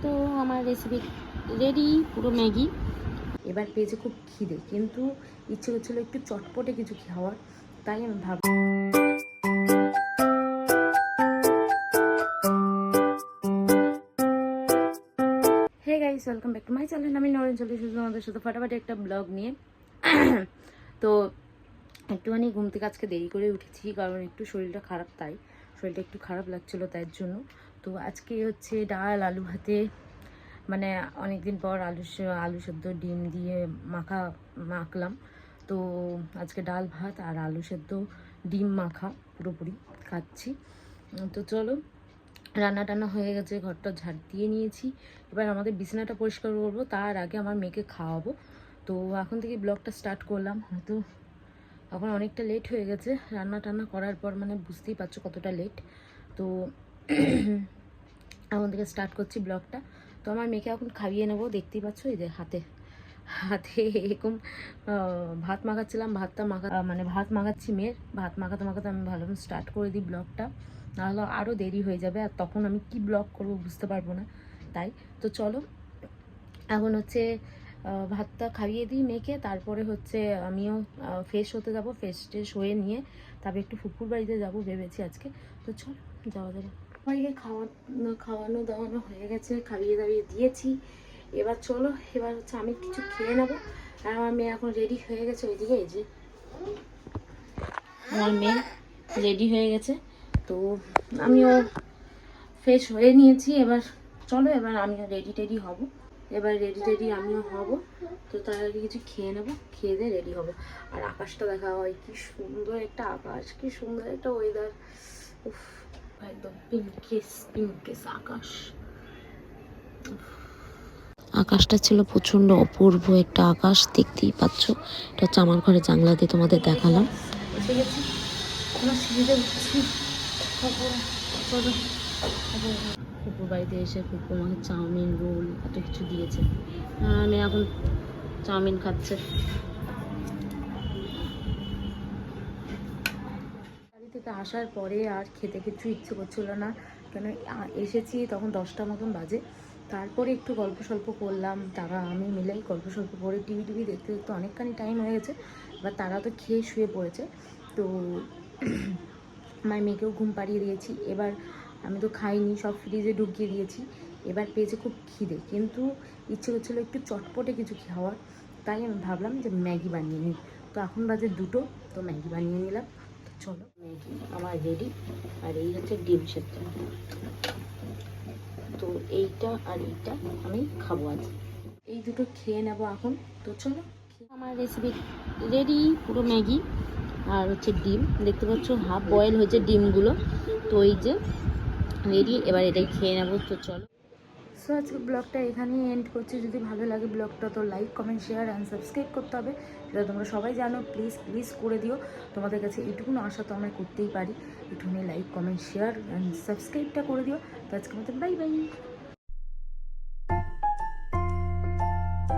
তো আমার recipe ready, পুরো ম্যাগি। এবার পেয়েছে খুব খিদে, কিন্তু ইচ্ছে করছিলো একটু চটপটে কিছু খাওয়ার, তাই আমি ভাবলাম hey guys, welcome back to my channel. আমি নরেন চলে এসেছি তোমাদের সাথে ফাটাফাটি একটা ব্লগ নিয়ে। তো একটুখানি ঘুম থেকে আজকে দেরি করে উঠেছি, কারণ একটু শরীরটা খারাপ, তাই শরীরটা একটু খারাপ লাগছিলো তাই জন্য। তো আজকে হচ্ছে ডাল আলু ভাতে, মানে অনেকদিন পর আলু সেদ্ধ ডিম দিয়ে মাখলাম। তো আজকে ডাল ভাত আর আলু সেদ্ধ ডিম মাখা পুরোপুরি খাচ্ছি। তো চলো, রান্না টান্না হয়ে গেছে, ঘরটা ঝাড় দিয়ে নিয়েছি। এবার আমাদের বিছানাটা পরিষ্কার করবো, তার আগে আমার মেয়েকে খাওয়াবো। তো এখন থেকে ব্লগটা স্টার্ট করলাম, হয়তো এখন অনেকটা লেট হয়ে গেছে রান্না টান্না করার পর, মানে বুঝতেই পারছো কতটা লেট। তো এখন থেকে স্টার্ট করছি ব্লগটা। তো আমার মেয়েকে এখন খাইয়ে নেবো, দেখতেই পাচ্ছ এই যে হাতে হাতে এরকম ভাত মাখাচ্ছিলাম, মানে ভাত মাখাচ্ছি মেয়ের। ভাত মাখাতে মাখাতে আমি ভালো স্টার্ট করে দিই ব্লগটা, নাহলে আরও দেরি হয়ে যাবে, আর তখন আমি কি ব্লগ করবো বুঝতে পারবো না। তাই তো চলো, এখন হচ্ছে ভাতটা খাইয়ে দিই মেয়েকে, তারপরে হচ্ছে আমিও ফ্রেশ হতে যাবো। ফ্রেশ ট্রেশ হয়ে নিয়ে তারপরে একটু ফুপুর বাড়িতে যাবো ভেবেছি আজকে। তো চলো যাওয়া যাবে। সবাইকে খাওয়ানো দাওয়ানো হয়ে গেছে, খাইয়ে দাইয়ে দিয়েছি। এবার চলো, এবার হচ্ছে আমি কিছু খেয়ে নেবো। আর আমার মেয়ে এখন রেডি হয়ে গেছে, ওইদিকে এই যে আমার মেয়ে রেডি হয়ে গেছে। তো আমিও ফ্রেশ হয়ে নিয়েছি। এবার চলো, এবার আমিও রেডি হব। এবার রেডি আমিও হব। তো তার আগে কিছু খেয়ে নেবো, খেয়ে দিয়ে রেডি হব। আর আকাশটা দেখা হয়, কি সুন্দর একটা আকাশ, কি সুন্দর একটা ওয়েদার। উফ, একদম পিঙ্কেস আকাশ। আকাশটা ছিল প্রচণ্ড অপূর্ব একটা আকাশ, দেখতেই পাচ্ছ। এটা হচ্ছে আমার ঘরে জানলা দিয়ে তোমাদের দেখালাম। এসে গেছি, আমার সিঁড়িতে উঠছি। ফুপুর বাড়িতে এসে ফুপু আমাকে চাউমিন রোল এত কিছু দিয়েছে। আমি এখন চাউমিন খাচ্ছে। বাড়ি থেকে আসার পরে আর খেতে কিছু ইচ্ছে করছিল না, কেন এসেছি তখন 10টা মতন বাজে। তারপরে একটু গল্প সল্প করলাম, তারা আমি মিলেই গল্প সল্প করে টিভি দেখতে দেখতে অনেকখানি টাইম হয়ে গেছে। এবার তারা তো খেয়ে শুয়ে পড়েছে। তো আমার মেয়েকেও ঘুম পাড়িয়ে দিয়েছি। এবার আমি তো খাইনি, সব ফ্রিজে ঢুকিয়ে দিয়েছি। এবার পেয়েছে খুব খিদে, কিন্তু ইচ্ছে করছিলো একটু চটপটে কিছু খাওয়ার, তাই আমি ভাবলাম যে ম্যাগি বানিয়ে নিই। তো এখন বাজে 2টো, তো ম্যাগি বানিয়ে নিলাম। তো চলো, ম্যাগি আমার রেডি। আর এই হচ্ছে ডিম সেদ্ধ। তো এইটা আর এইটা আমি খাবো আজ, এই দুটো খেয়ে নেবো এখন। তো চলো, আমার রেসিপি রেডি, পুরো ম্যাগি আর হচ্ছে ডিম, দেখতে পাচ্ছ হাফ বয়েল হয়েছে ডিমগুলো। তো এই যে রেডি, এবার এটাই খেয়ে নেবো। তো চলো, সো আজকে ব্লগটা এখানেই এন্ড করছি। যদি ভালো লাগে ব্লগটা তো like comment share and subscribe করতে হবে, সেটা তোমরা সবাই জানো। প্লিজ করে দিও। তোমাদের কাছে এইটুকুনো আশা তো আমরা করতেই পারি, একটুখানি লাইক কমেন্ট শেয়ার অ্যান্ড সাবস্ক্রাইবটা করে দিও। তো আজকে মতো বাই বাই।